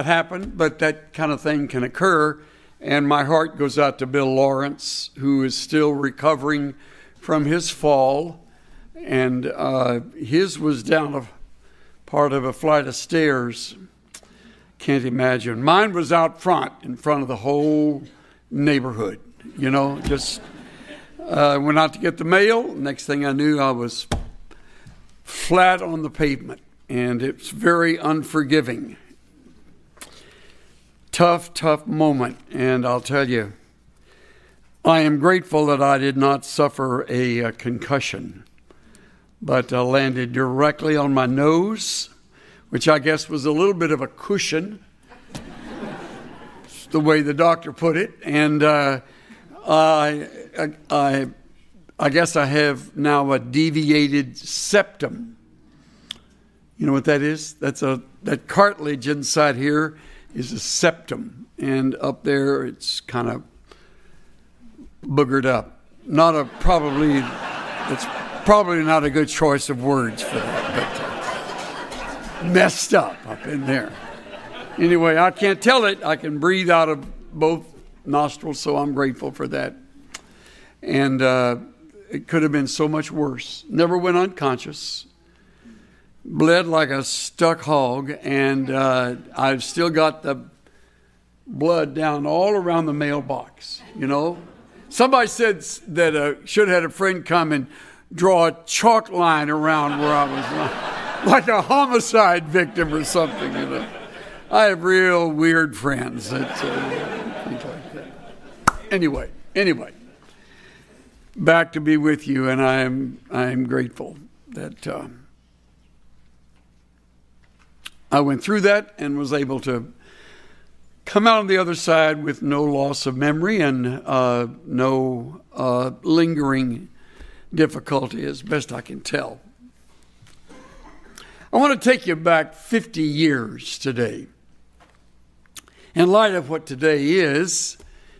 happened, but that kind of thing can occur. And my heart goes out to Bill Lawrence, who is still recovering from his fall. And his was down a part of a flight of stairs. Can't imagine. Mine was out front, in front of the whole neighborhood. You know, just went out to get the mail. Next thing I knew, I was flat on the pavement. And it's very unforgiving. Tough moment. And I'll tell you, I am grateful that I did not suffer a concussion, but landed directly on my nose, which I guess was a little bit of a cushion, the way the doctor put it. And I guess I have now a deviated septum. You know what that is? That cartilage inside here is a septum, and up there it's kind of boogered up. It's probably not a good choice of words for that, but messed up in there. Anyway, I can't tell it. I can breathe out of both nostrils, so I'm grateful for that. And it could have been so much worse. Never went unconscious. Bled like a stuck hog, and I've still got the blood down all around the mailbox, you know. Somebody said that should have had a friend come and draw a chalk line around where I was like a homicide victim or something, you know. I have real weird friends that think like that. Anyway, back to be with you, and I am grateful that I went through that and was able to come out on the other side with no loss of memory and no lingering difficulty, as best I can tell. I want to take you back 50 years today. In light of what today is,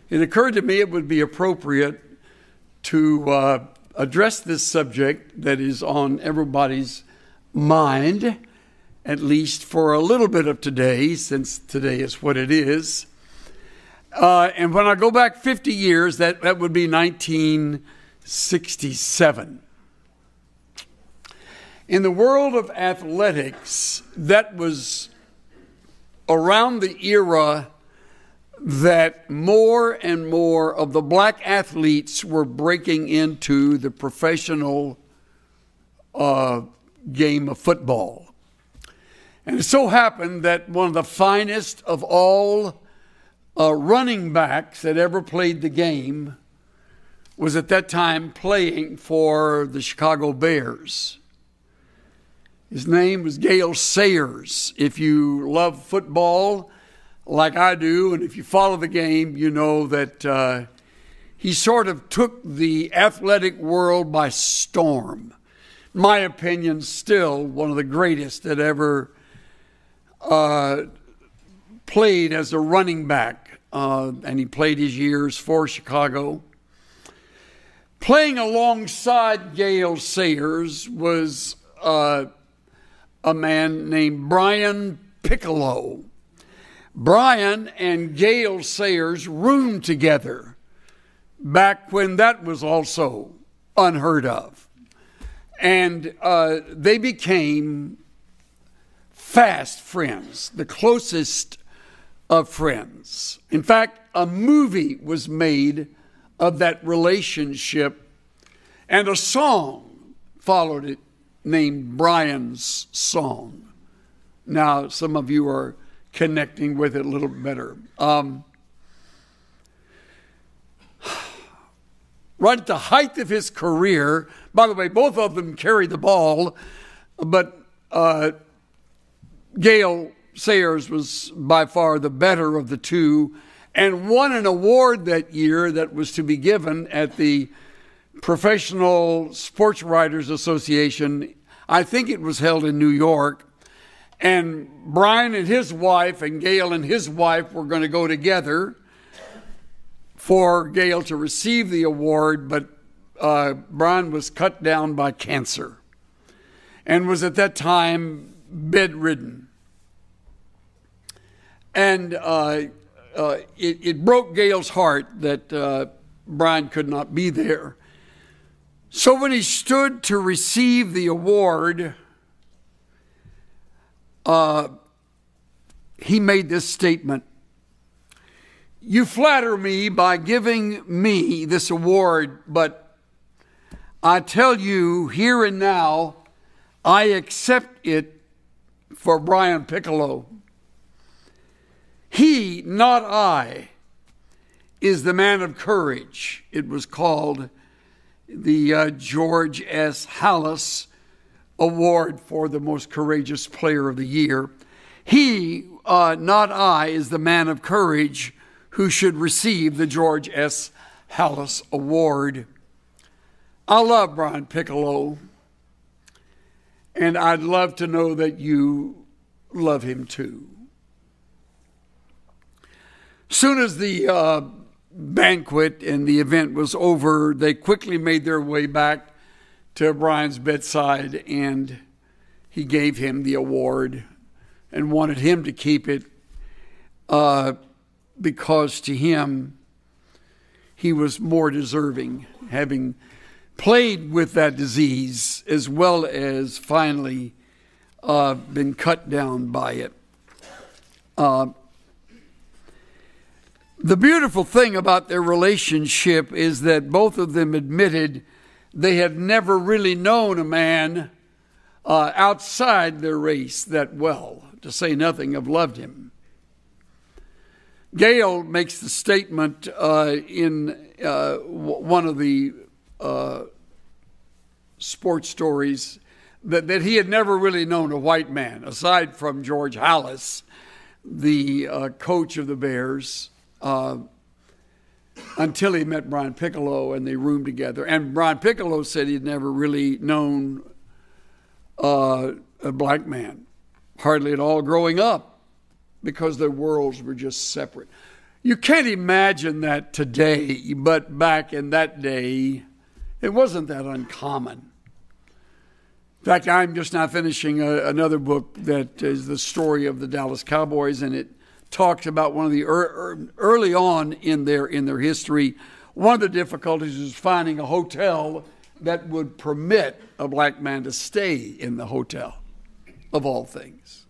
it occurred to me it would be appropriate to address this subject that is on everybody's mind, at least for a little bit of today, since today is what it is. And when I go back 50 years, that would be 1967. In the world of athletics, that was around the era that more and more of the black athletes were breaking into the professional game of football. And it so happened that one of the finest of all running backs that ever played the game was at that time playing for the Chicago Bears. His name was Gale Sayers. If you love football like I do, and if you follow the game, you know that he sort of took the athletic world by storm. In my opinion, still one of the greatest that ever played as a running back, and he played his years for Chicago. Playing alongside Gale Sayers was a man named Brian Piccolo. Brian and Gale Sayers roomed together back when that was also unheard of. And they became fast friends, the closest of friends. In fact, a movie was made of that relationship, and a song followed it named Brian's Song. Now, some of you are connecting with it a little better. Right at the height of his career, by the way, both of them carried the ball, but Gale Sayers was by far the better of the two and won an award that year that was to be given at the Professional Sports Writers Association. I think it was held in New York. And Brian and his wife and Gale and his wife were going to go together for Gale to receive the award, but Brian was cut down by cancer and was at that time bedridden. And it broke Gail's heart that Brian could not be there. So when he stood to receive the award, he made this statement: "You flatter me by giving me this award, but I tell you here and now, I accept it for Brian Piccolo. He, not I, is the man of courage." It was called the George S. Hallis Award for the most courageous player of the year. He, not I, is the man of courage who should receive the George S. Hallis Award. I love Brian Piccolo, and I'd love to know that you love him too. Soon as the banquet and the event was over, they quickly made their way back to Brian's bedside, and he gave him the award and wanted him to keep it because to him, he was more deserving, having played with that disease as well as finally been cut down by it. The beautiful thing about their relationship is that both of them admitted they had never really known a man outside their race that well, to say nothing of loved him. Gail makes the statement in one of the sports stories that he had never really known a white man, aside from George Hallis, the coach of the Bears, until he met Brian Piccolo and they roomed together. And Brian Piccolo said he'd never really known a black man, hardly at all growing up, because their worlds were just separate. You can't imagine that today, but back in that day, it wasn't that uncommon. In fact, I'm just now finishing another book that is the story of the Dallas Cowboys, and it talks about one of the early on in their history. One of the difficulties was finding a hotel that would permit a black man to stay in the hotel, of all things.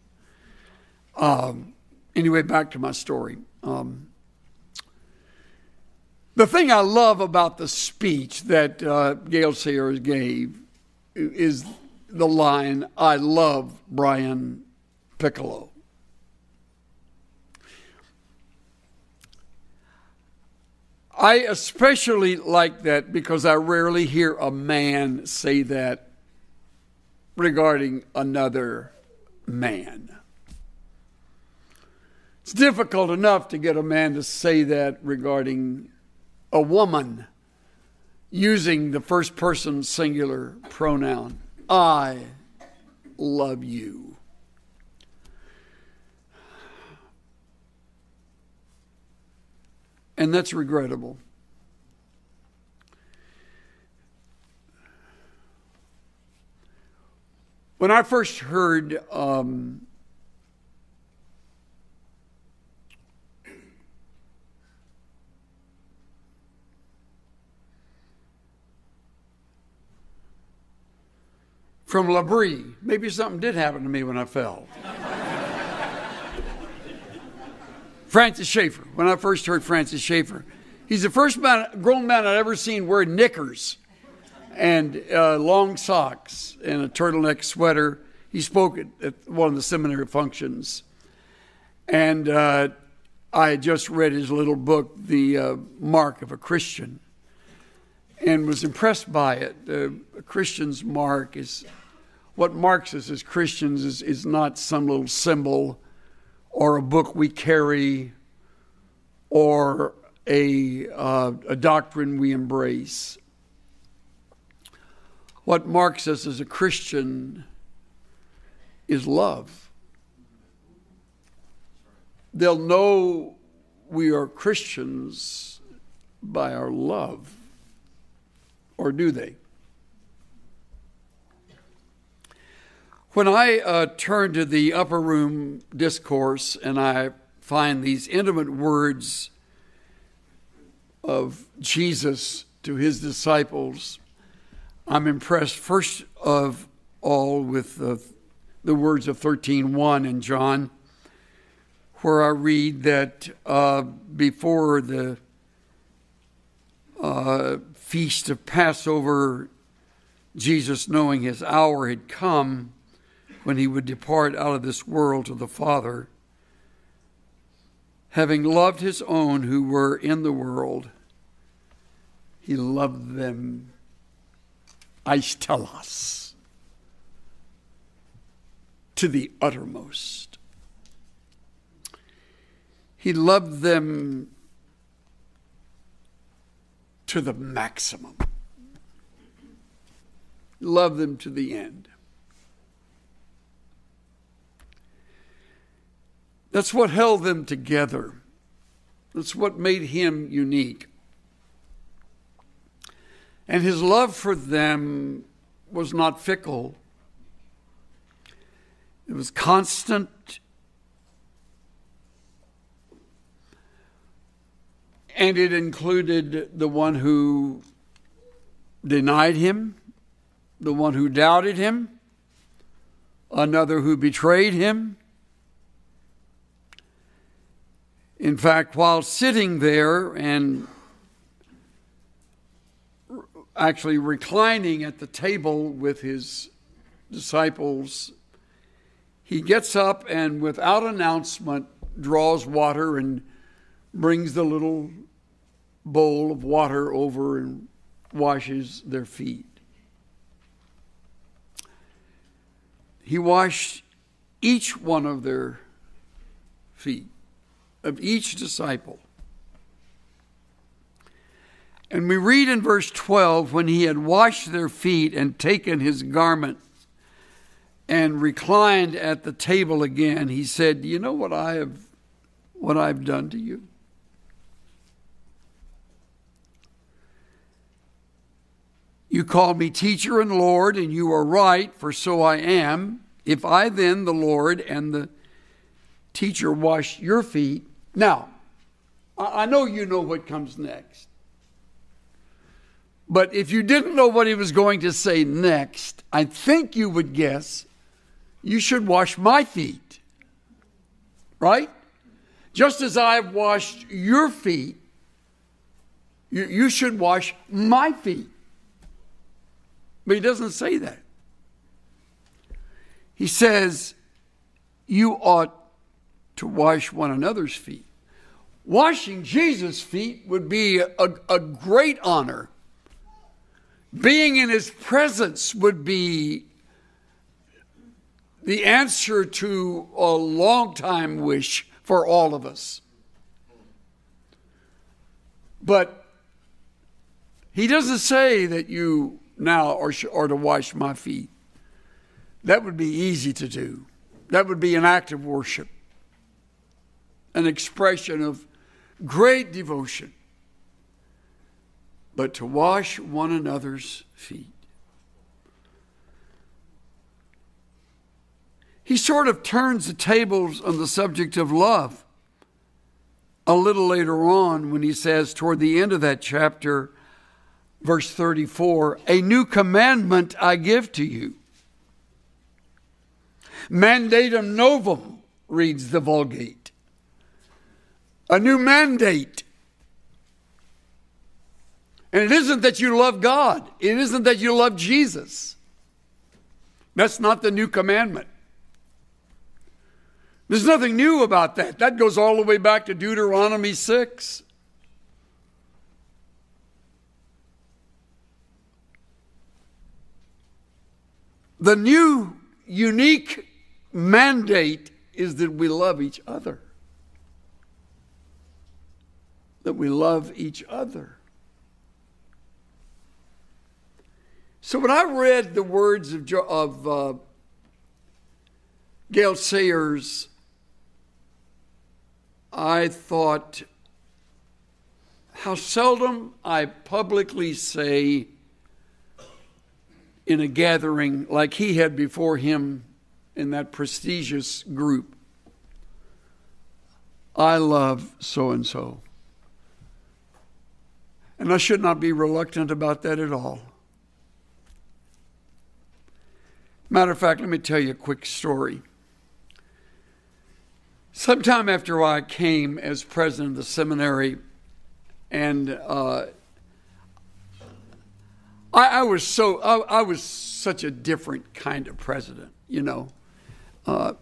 Anyway, back to my story. The thing I love about the speech that Gail Sayers gave is the line, "I love Brian Piccolo." I especially like that because I rarely hear a man say that regarding another man. It's difficult enough to get a man to say that regarding a woman using the first person singular pronoun. I love you. And that's regrettable. When I first heard from Labrie, maybe something did happen to me when I fell. Francis Schaeffer. When I first heard Francis Schaeffer, he's the first grown man I'd ever seen wear knickers and long socks and a turtleneck sweater. He spoke at one of the seminary functions. And I had just read his little book, The Mark of a Christian, and was impressed by it. A Christian's mark is, what marks us as Christians is not some little symbol or a book we carry, or a doctrine we embrace. What marks us as a Christian is love. They'll know we are Christians by our love, or do they? When I turned to the upper room discourse and I find these intimate words of Jesus to his disciples, I'm impressed first of all with the words of 13:1 in John, where I read that before the feast of Passover, Jesus, knowing his hour had come when he would depart out of this world to the Father, having loved his own who were in the world, he loved them aistelos, to the uttermost. He loved them to the maximum. Loved them to the end. That's what held them together. That's what made him unique. And his love for them was not fickle. It was constant. And it included the one who denied him, the one who doubted him, another who betrayed him. In fact, while sitting there and actually reclining at the table with his disciples, he gets up and without announcement draws water and brings the little bowl of water over and washes their feet. He washed each one of their feet, of each disciple. And we read in verse 12, when he had washed their feet and taken his garment and reclined at the table again, he said, "You know what I've done to you? You call me teacher and Lord, and you are right, for so I am. If I then, the Lord and the teacher, wash your feet." Now, I know you know what comes next. But if you didn't know what he was going to say next, I think you would guess, you should wash my feet. Right? Just as I've washed your feet, you should wash my feet. But he doesn't say that. He says, you ought to wash one another's feet. Washing Jesus' feet would be a great honor. Being in his presence would be the answer to a long-time wish for all of us. But he doesn't say that you now are to wash my feet. That would be easy to do. That would be an act of worship, an expression of great devotion. But to wash one another's feet. He sort of turns the tables on the subject of love a little later on when he says toward the end of that chapter, verse 34, "A new commandment I give to you. Mandatum novum," reads the Vulgate. A new mandate. And it isn't that you love God. It isn't that you love Jesus. That's not the new commandment. There's nothing new about that. That goes all the way back to Deuteronomy 6. The new, unique mandate is that we love each other. That we love each other. So when I read the words of Gail Sayers, I thought how seldom I publicly say in a gathering like he had before him in that prestigious group, I love so-and-so. And I should not be reluctant about that at all. Matter of fact, let me tell you a quick story. Sometime after I came as president of the seminary, and I was such a different kind of president, you know. And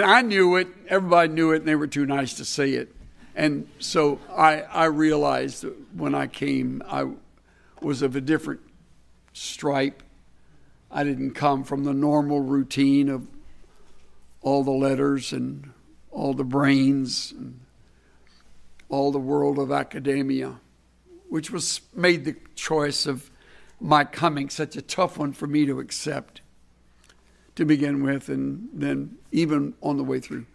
I knew it, everybody knew it, and they were too nice to say it. And so I realized that when I came, I was of a different stripe. I didn't come from the normal routine of all the letters and all the brains and all the world of academia, which made the choice of my coming such a tough one for me to accept to begin with, and then even on the way through.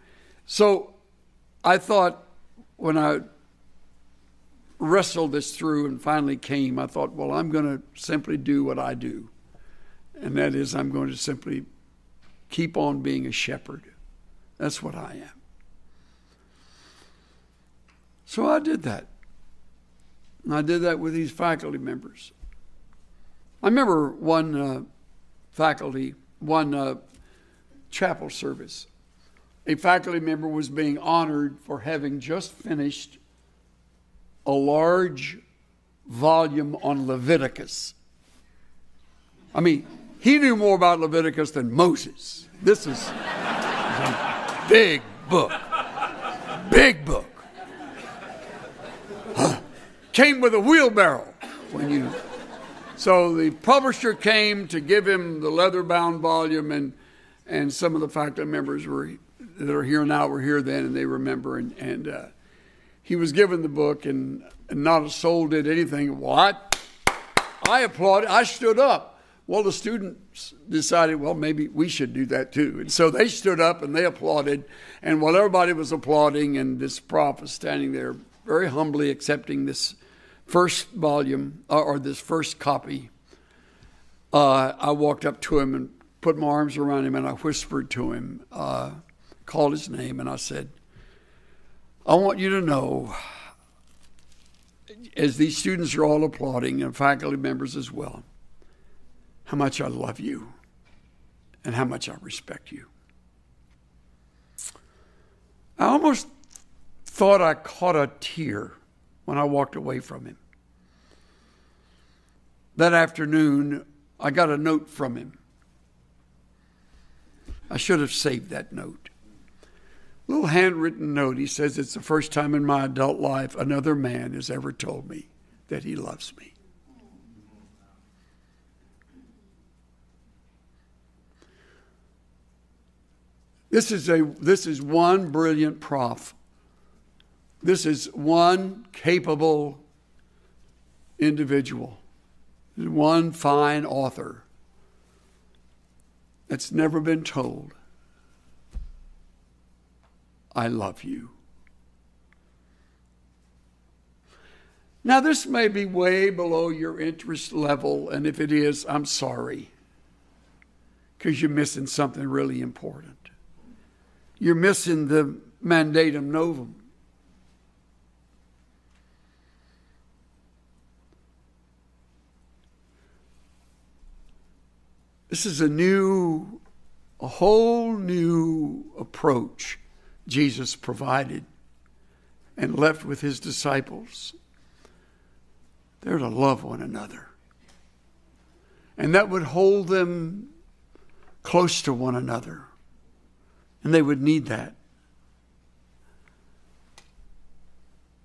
So I thought, when I wrestled this through and finally came, I thought, well, I'm going to simply do what I do. And that is, I'm going to simply keep on being a shepherd. That's what I am. So I did that. And I did that with these faculty members. I remember one chapel service. A faculty member was being honored for having just finished a large volume on Leviticus. I mean, he knew more about Leviticus than Moses. This is a big book. Big book. Came with a wheelbarrow. So the publisher came to give him the leather-bound volume, and some of the faculty members that are here now were here then, and they remember. And he was given the book, and not a soul did anything. What? I applauded. I stood up. Well, the students decided, well, maybe we should do that too. And so they stood up and they applauded. And while everybody was applauding, and this prof was standing there very humbly accepting this first volume, or this first copy, I walked up to him and put my arms around him, and I whispered to him, called his name, and I said, I want you to know, as these students are all applauding, and faculty members as well, how much I love you and how much I respect you. I almost thought I caught a tear when I walked away from him. That afternoon, I got a note from him. I should have saved that note. A little handwritten note. He says, it's the first time in my adult life another man has ever told me that he loves me. This is one brilliant prof. This is one capable individual. One fine author that's never been told, I love you. Now, this may be way below your interest level, and if it is, I'm sorry, because you're missing something really important. You're missing the mandatum novum. This is a whole new approach Jesus provided and left with his disciples. They're to love one another. And that would hold them close to one another. And they would need that.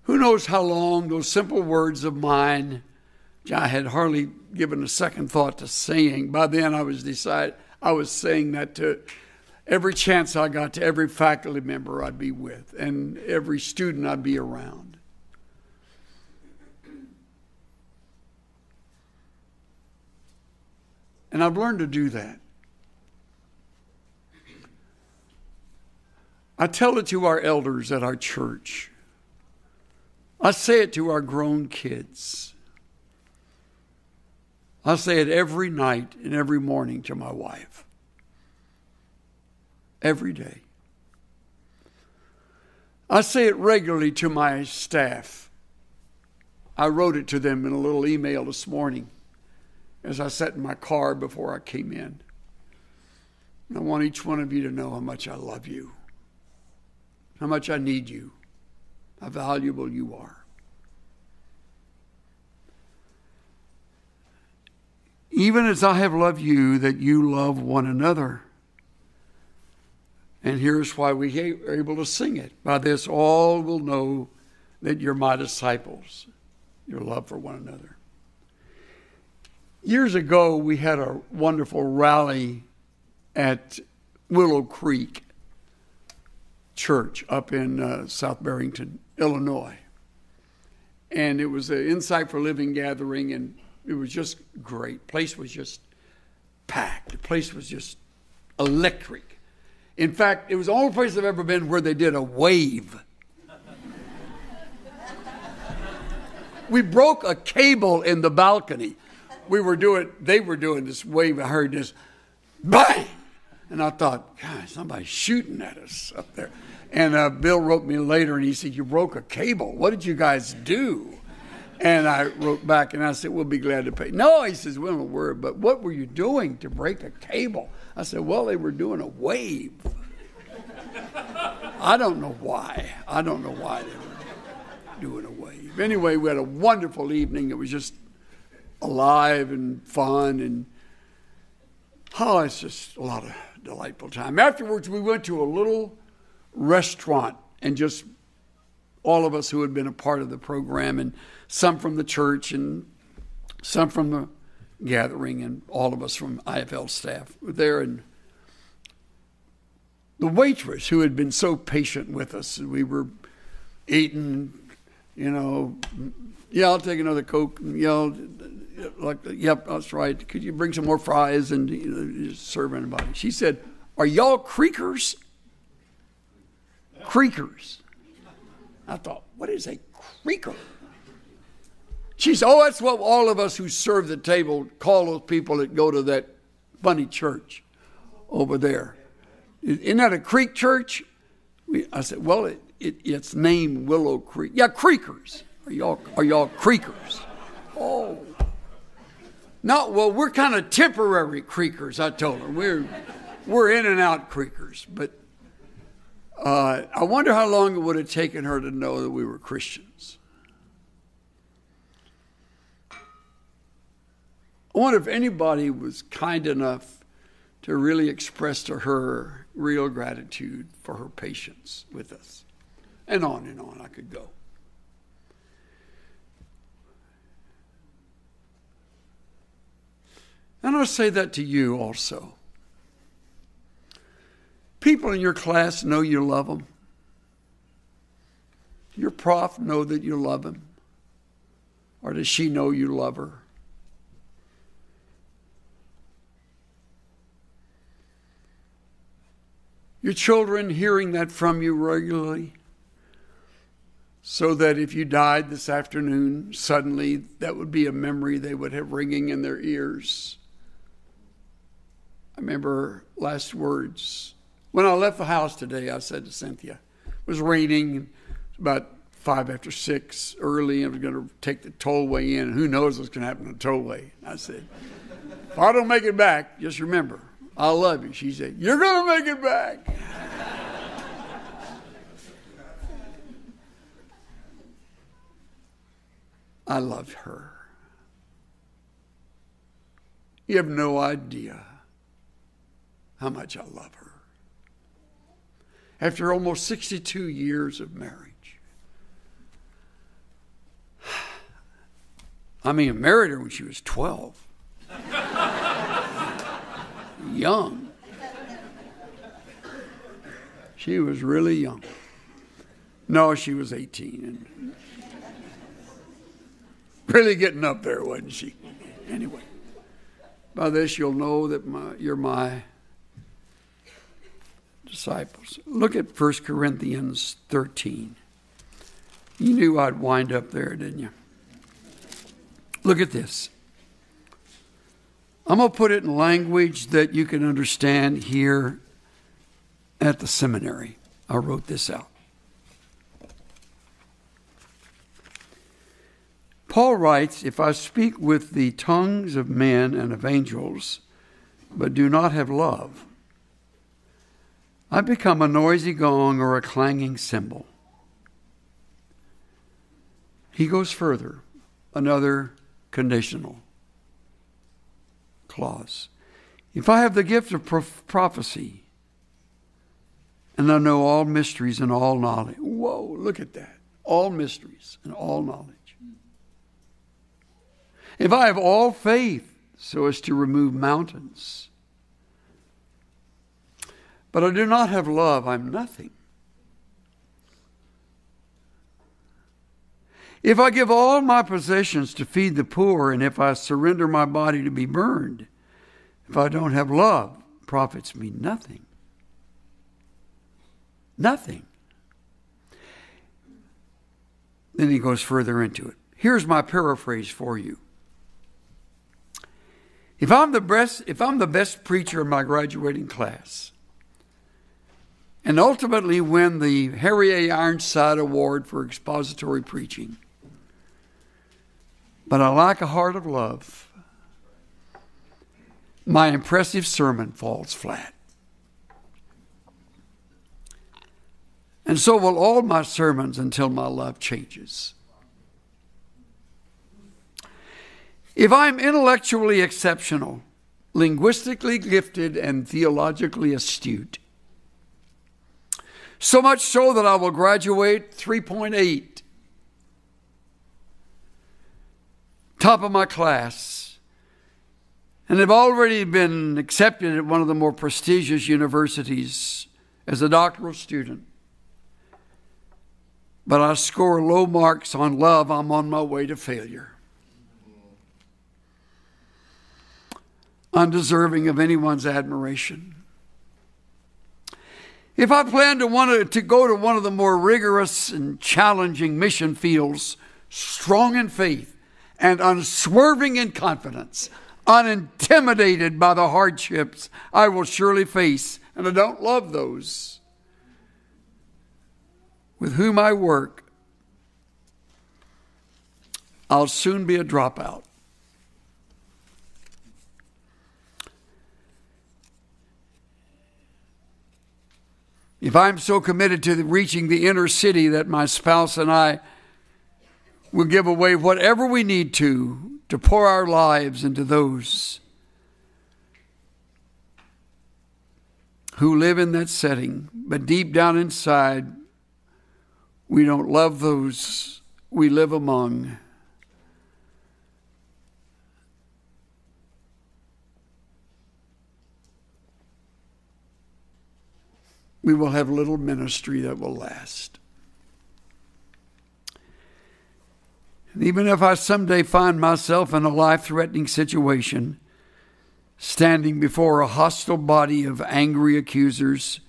Who knows how long those simple words of mine, I had hardly given a second thought to saying. By then I was saying that to every chance I got, to every faculty member I'd be with and every student I'd be around. And I've learned to do that. I tell it to our elders at our church. I say it to our grown kids. I say it every night and every morning to my wife. Every day. I say it regularly to my staff. I wrote it to them in a little email this morning as I sat in my car before I came in. And I want each one of you to know how much I love you, how much I need you, how valuable you are. Even as I have loved you, that you love one another. And here's why we are able to sing it. By this all will know that you're my disciples, your love for one another. Years ago, we had a wonderful rally at Willow Creek Church up in South Barrington, Illinois. And it was an Insight for Living gathering, and it was just great. The place was just packed. The place was just electric. In fact, it was the only place I've ever been where they did a wave. We broke a cable in the balcony. They were doing this wave. I heard this bang. And I thought, God, somebody's shooting at us up there. And Bill wrote me later and he said, you broke a cable. What did you guys do? And I wrote back and I said, we'll be glad to pay. No, he says, we don't worry, but what were you doing to break a cable? I said, well, they were doing a wave. I don't know why. I don't know why they were doing a wave. Anyway, we had a wonderful evening. It was just alive and fun. And it's just a lot of delightful time. Afterwards, we went to a little restaurant and just all of us who had been a part of the program, and some from the church and some from the gathering, and all of us from IFL staff were there. And the waitress who had been so patient with us, and we were eating, yeah, I'll take another Coke, yep, that's right. Could you bring some more fries and just serve anybody? She said, are y'all Creekers? Creekers. I thought, what is a Creeker? She said, that's what all of us who serve the table call those people that go to that funny church over there. Isn't that a Creek church? I said, well, it's named Willow Creek. Yeah, Creekers. Are y'all Creekers? Oh. No, well, we're kind of temporary Creekers, I told her. We're in and out Creekers. But I wonder how long it would have taken her to know that we were Christians. I wonder if anybody was kind enough to really express to her real gratitude for her patience with us. And on I could go. And I'll say that to you also. People in your class know you love them. Your prof know that you love him. Or does she know you love her? Your children hearing that from you regularly, so that if you died this afternoon, suddenly that would be a memory they would have ringing in their ears. I remember last words. When I left the house today, I said to Cynthia, it was raining, about 5:05 early, and I was going to take the tollway in, and who knows what's going to happen on the tollway. I said, if I don't make it back, just remember, I love you. She said, you're going to make it back. I love her. You have no idea how much I love her. After almost 62 years of marriage. I married her when she was 12. Young. She was really young. No, she was 18 and really getting up there, wasn't she? Anyway, by this you'll know that you're my disciples. Look at 1 Corinthians 13. You knew I'd wind up there, didn't you? Look at this. I'm going to put it in language that you can understand here at the seminary. I wrote this out. Paul writes, if I speak with the tongues of men and of angels, but do not have love, I become a noisy gong or a clanging cymbal. He goes further, another conditional clause. If I have the gift of prophecy, and I know all mysteries and all knowledge. Whoa, look at that. All mysteries and all knowledge. If I have all faith so as to remove mountains, but I do not have love, I'm nothing. If I give all my possessions to feed the poor, and if I surrender my body to be burned, if I don't have love, it profits me nothing. Nothing. Then he goes further into it. Here's my paraphrase for you. If I'm the best preacher in my graduating class, and ultimately win the Harry A. Ironside Award for expository preaching, but I lack a heart of love, my impressive sermon falls flat. And so will all my sermons until my love changes. If I'm intellectually exceptional, linguistically gifted, and theologically astute, so much so that I will graduate 3.8, top of my class, and have already been accepted at one of the more prestigious universities as a doctoral student, but I score low marks on love, I'm on my way to failure. Undeserving of anyone's admiration. If I plan to go to one of the more rigorous and challenging mission fields, strong in faith and unswerving in confidence, unintimidated by the hardships I will surely face, and I don't love those with whom I work, I'll soon be a dropout. If I'm so committed to reaching the inner city that my spouse and I will give away whatever we need to pour our lives into those who live in that setting, but deep down inside, we don't love those we live among. We will have little ministry that will last. And even if I someday find myself in a life-threatening situation, standing before a hostile body of angry accusers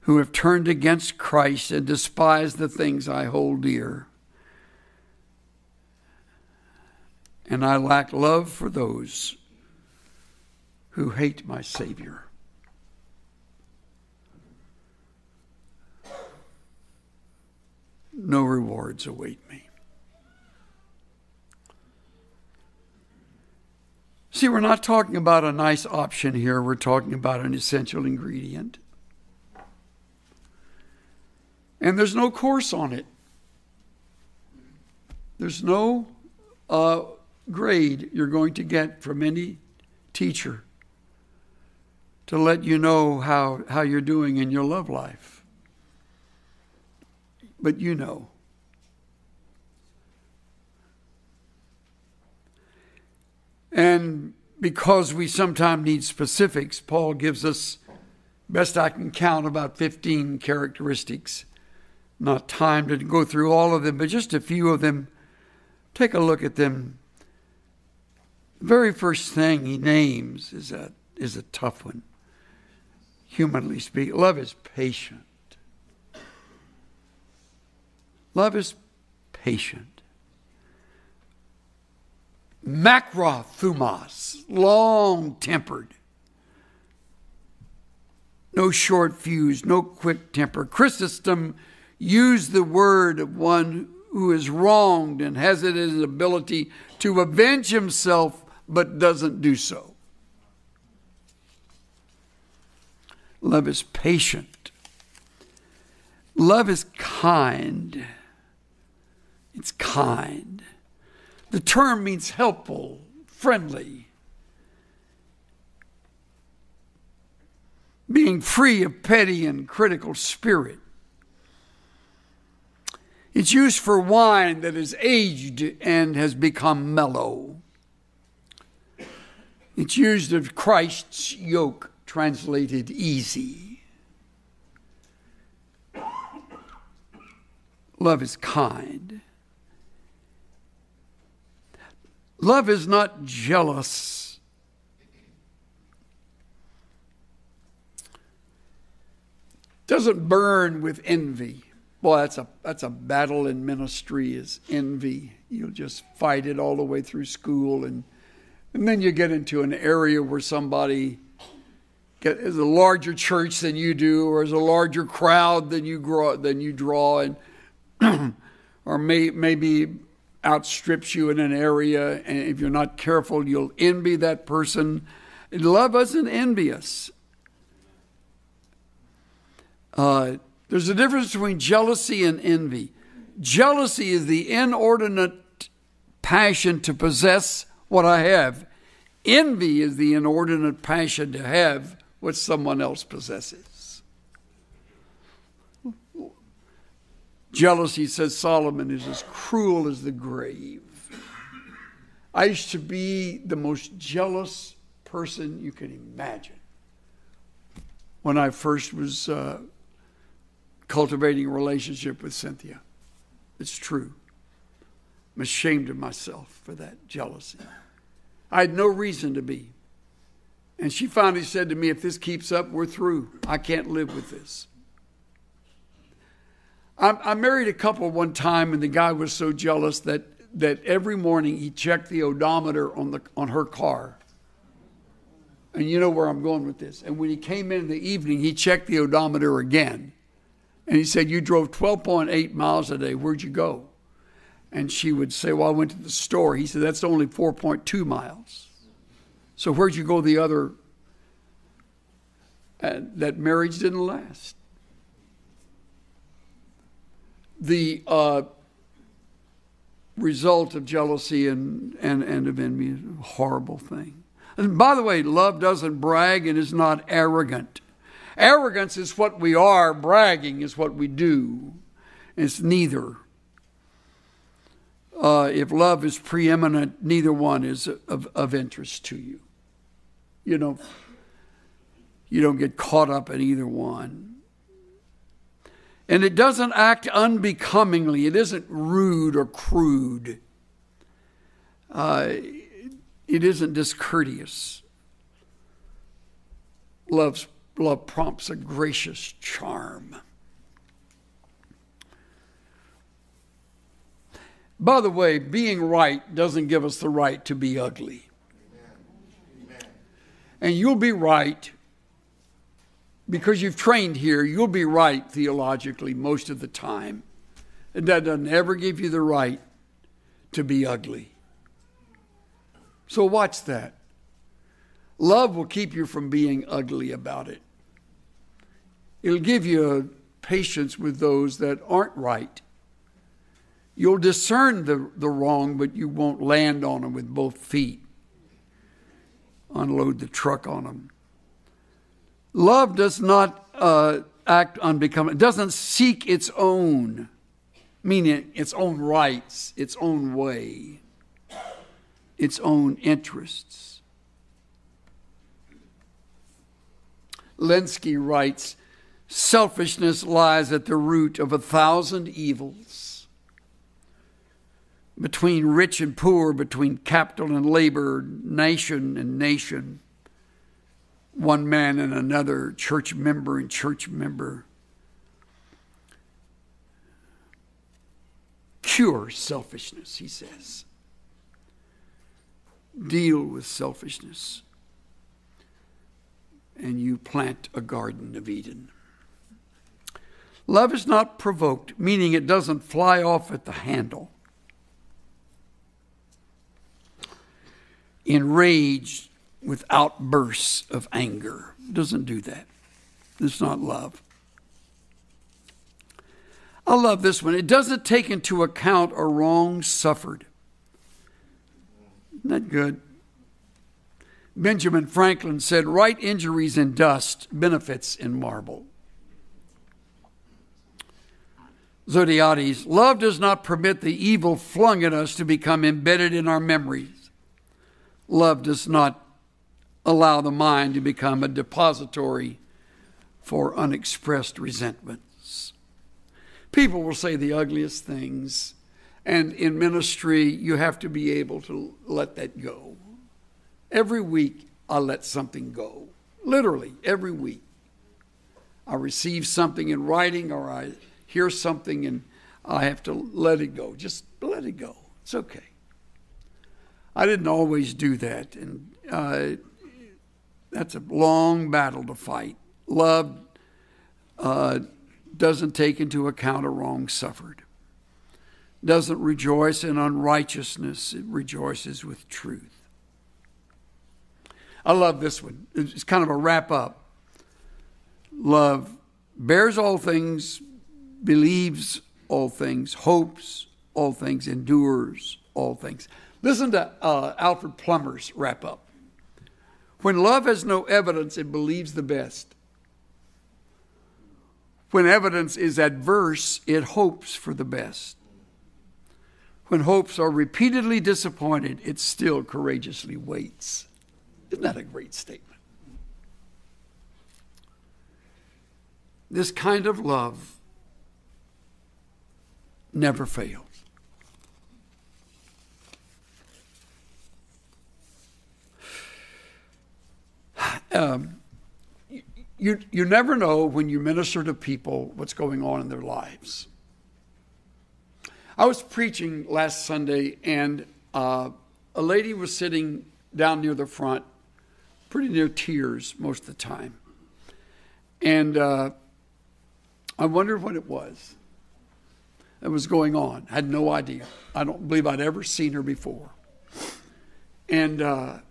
who have turned against Christ and despise the things I hold dear, and I lack love for those who hate my Savior, no rewards await me. See, we're not talking about a nice option here. We're talking about an essential ingredient. And there's no course on it. There's no grade you're going to get from any teacher to let you know how you're doing in your love life. But you know. And because we sometimes need specifics, Paul gives us, best I can count, about 15 characteristics. Not time to go through all of them, but just a few of them. Take a look at them. The very first thing he names is a tough one. Humanly speaking, love is patient. Love is patient. Makrothumos, long-tempered. No short fuse, no quick temper. Chrysostom used the word of one who is wronged and has it his ability to avenge himself, but doesn't do so. Love is patient. Love is kind. It's kind. The term means helpful, friendly, being free of petty and critical spirit. It's used for wine that is aged and has become mellow. It's used of Christ's yoke, translated easy. Love is kind. Love is not jealous. Doesn't burn with envy. Boy, that's a battle in ministry, is envy. You'll just fight it all the way through school, and then you get into an area where somebody is a larger church than you do, or is a larger crowd than you draw, and or maybe outstrips you in an area, and if you're not careful, you'll envy that person. Love isn't envious. There's a difference between jealousy and envy. Jealousy is the inordinate passion to possess what I have. Envy is the inordinate passion to have what someone else possesses. Jealousy, says Solomon, is as cruel as the grave. I used to be the most jealous person you can imagine when I first was cultivating a relationship with Cynthia. It's true. I'm ashamed of myself for that jealousy. I had no reason to be. And she finally said to me, if this keeps up, we're through. I can't live with this. I married a couple one time, and the guy was so jealous that every morning he checked the odometer on her car. And you know where I'm going with this. And when he came in the evening, he checked the odometer again. And he said, you drove 12.8 miles a day. Where'd you go? And she would say, well, I went to the store. He said, that's only 4.2 miles. So where'd you go the other? That marriage didn't last. The result of jealousy and of envy is a horrible thing. And by the way, love doesn't brag and is not arrogant. Arrogance is what we are. Bragging is what we do. It's neither. If love is preeminent, neither one is of interest to you. You don't get caught up in either one. And it doesn't act unbecomingly. It isn't rude or crude. It isn't discourteous. Love prompts a gracious charm. By the way, being right doesn't give us the right to be ugly. Amen. And you'll be right because you've trained here. You'll be right theologically most of the time. And that doesn't ever give you the right to be ugly. So watch that. Love will keep you from being ugly about it. It'll give you patience with those that aren't right. You'll discern the wrong, but you won't land on them with both feet. Unload the truck on them. Love does not act unbecoming. It doesn't seek its own, meaning its own rights, its own way, its own interests. Lenski writes, selfishness lies at the root of 1,000 evils. Between rich and poor, between capital and labor, nation and nation, one man and another, church member and church member. Cure selfishness, he says. Deal with selfishness, and you plant a garden of Eden. Love is not provoked, meaning it doesn't fly off at the handle. Enraged with outbursts of anger. It doesn't do that. It's not love. I love this one. It doesn't take into account a wrong suffered. Isn't that good? Benjamin Franklin said, right injuries in dust, benefits in marble. Zodiades, love does not permit the evil flung at us to become embedded in our memories. Love does not allow the mind to become a depository for unexpressed resentments. People will say the ugliest things, and in ministry, you have to be able to let that go. Every week, I let something go. Literally, every week. I receive something in writing, or I hear something and I have to let it go. Just let it go. It's okay. I didn't always do that, and that's a long battle to fight. Love doesn't take into account a wrong suffered. Doesn't rejoice in unrighteousness. It rejoices with truth. I love this one. It's kind of a wrap up. Love bears all things, believes all things, hopes all things, endures all things. Listen to Alfred Plummer's wrap up. When love has no evidence, it believes the best. When evidence is adverse, it hopes for the best. When hopes are repeatedly disappointed, it still courageously waits. Isn't that a great statement? This kind of love never fails. You never know when you minister to people what's going on in their lives. I was preaching last Sunday, and a lady was sitting down near the front, pretty near tears most of the time. And I wondered what it was that was going on. I had no idea. I don't believe I'd ever seen her before. And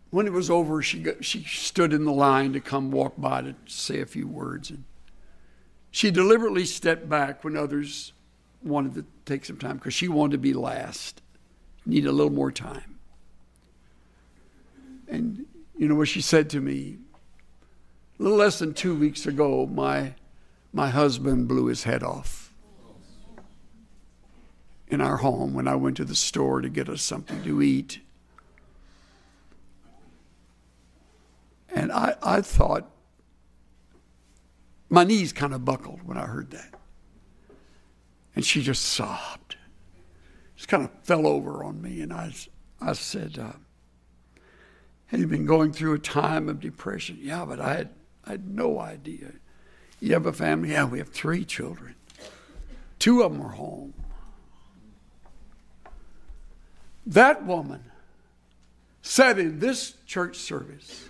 when it was over, she stood in the line to come walk by to say a few words. And she deliberately stepped back when others wanted to take some time because she wanted to be last, need a little more time. And you know what she said to me? A little less than 2 weeks ago, my husband blew his head off in our home when I went to the store to get us something to eat. And I thought, my knees kind of buckled when I heard that. And she just sobbed. Just kind of fell over on me. And I said, have you been going through a time of depression? Yeah, but I had no idea. You have a family? Yeah, we have 3 children. 2 of them are home. That woman sat in this church service,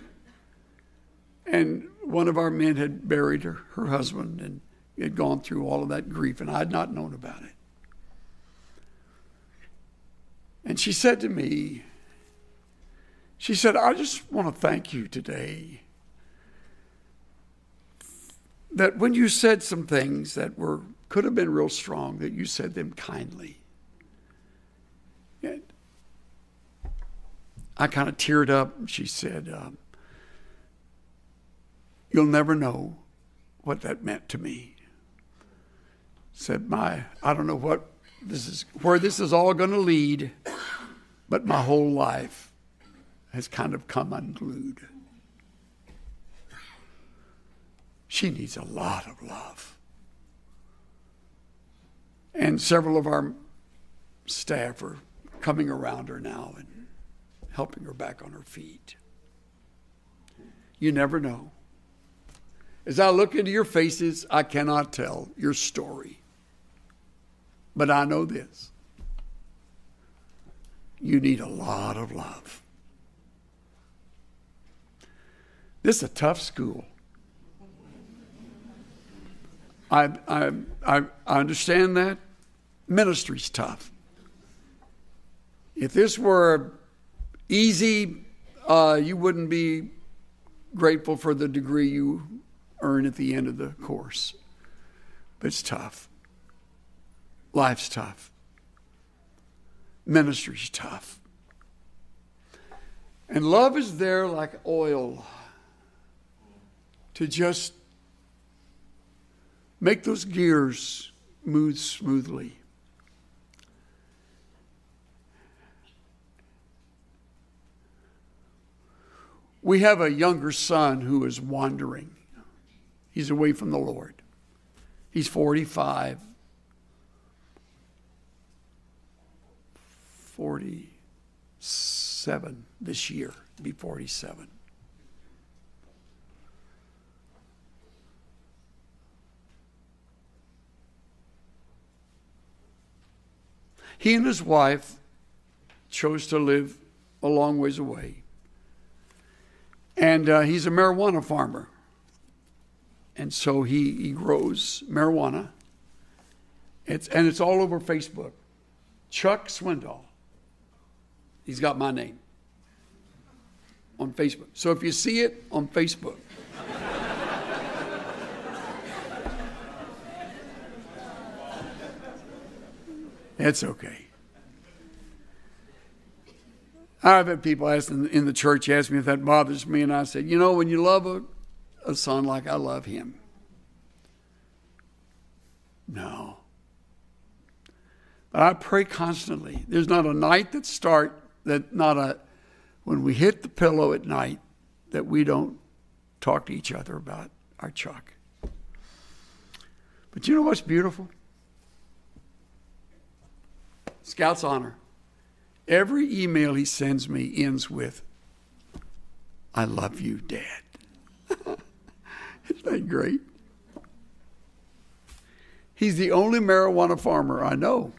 and one of our men had buried her husband, and he had gone through all of that grief, and I had not known about it. And she said to me, she said, I just want to thank you today that when you said some things that could have been real strong, that you said them kindly. And I kind of teared up, and she said, you'll never know what that meant to me. Said, I don't know where this is all going to lead, but my whole life has kind of come unglued. She needs a lot of love. And several of our staff are coming around her now and helping her back on her feet. You never know. As I look into your faces, I cannot tell your story. But I know this. You need a lot of love. This is a tough school. I understand that. Ministry's tough. If this were easy, you wouldn't be grateful for the degree you earn at the end of the course. But it's tough. Life's tough. Ministry's tough. And love is there like oil to just make those gears move smoothly. We have a younger son who is wandering. He's away from the Lord. He's 45. 47 this year. Be 47. He and his wife chose to live a long ways away. And he's a marijuana farmer. And so he grows marijuana. It's all over Facebook. Chuck Swindoll. He's got my name on Facebook. So if you see it on Facebook, it's okay. I've had people ask in the church, ask me if that bothers me, and I said, you know, when you love a son like I love him, no. But I pray constantly. There's not a night when we hit the pillow at night, that we don't talk to each other about our Chuck. But you know what's beautiful? Scout's honor. Every email he sends me ends with, I love you, Dad. Isn't that great? He's the only marijuana farmer I know.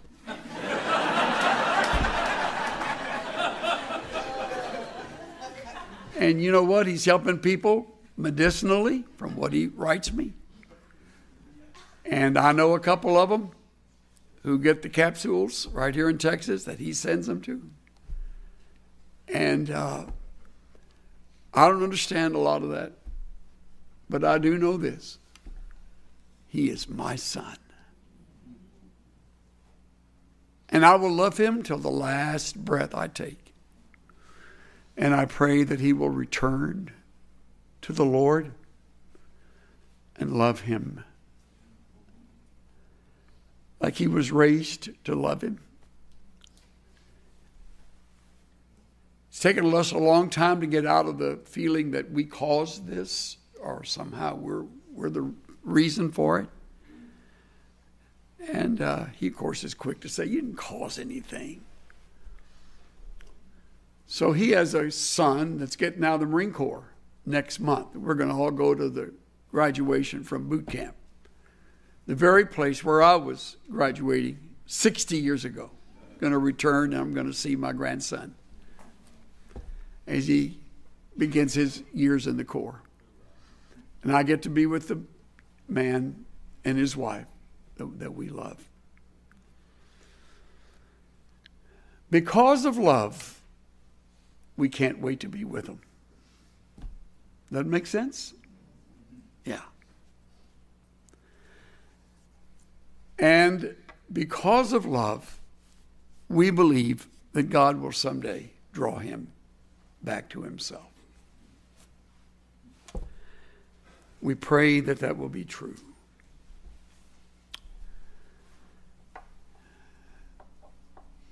And you know what? He's helping people medicinally from what he writes me. And I know a couple of them who get the capsules right here in Texas that he sends them to. And I don't understand a lot of that. But I do know this. He is my son. And I will love him till the last breath I take. And I pray that he will return to the Lord and love him like he was raised to love him. It's taken us a long time to get out of the feeling that we caused this, or somehow we're the reason for it. And he, of course, is quick to say, you didn't cause anything. So he has a son that's getting out of the Marine Corps next month. We're going to all go to the graduation from boot camp. The very place where I was graduating 60 years ago. Going to return, and I'm going to see my grandson as he begins his years in the Corps. And I get to be with the man and his wife that we love. Because of love, we can't wait to be with them. Does that make sense? Yeah. And because of love, we believe that God will someday draw him back to himself. We pray that that will be true.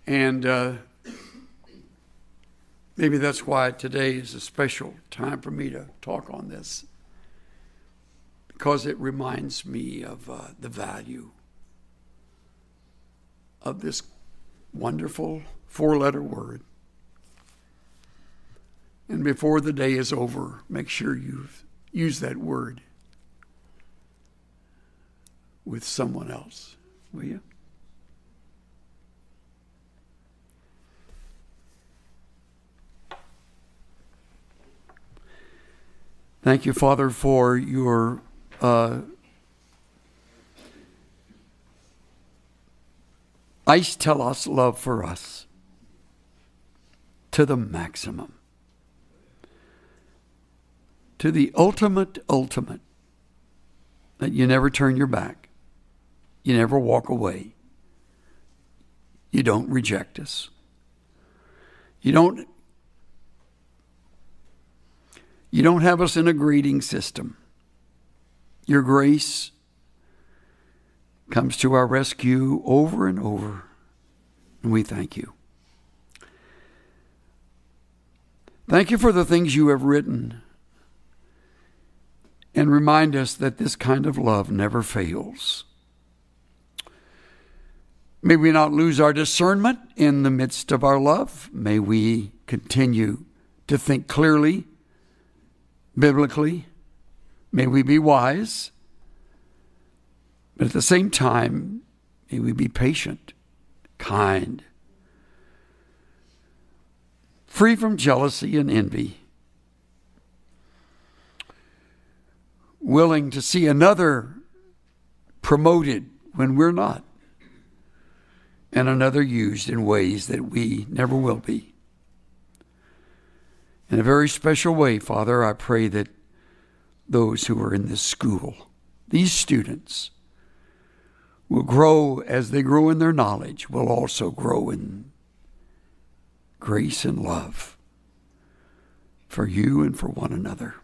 And maybe that's why today is a special time for me to talk on this, because it reminds me of the value of this wonderful four-letter word. And before the day is over, make sure you use that word with someone else, will you? Thank you, Father, for your Ice tell us love for us to the maximum, to the ultimate, that you never turn your back, you never walk away, you don't reject us, you don't have us in a grading system. Your grace comes to our rescue over and over, and we thank you. Thank you for the things you have written, and remind us that this kind of love never fails. May we not lose our discernment in the midst of our love. May we continue to think clearly, biblically. May we be wise. But at the same time, may we be patient, kind, free from jealousy and envy, willing to see another promoted when we're not, and another used in ways that we never will be. In a very special way, Father, I pray that those who are in this school, these students, will grow as they grow in their knowledge, will also grow in grace and love for you and for one another.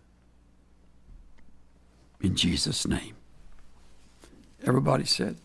In Jesus' name. Everybody said.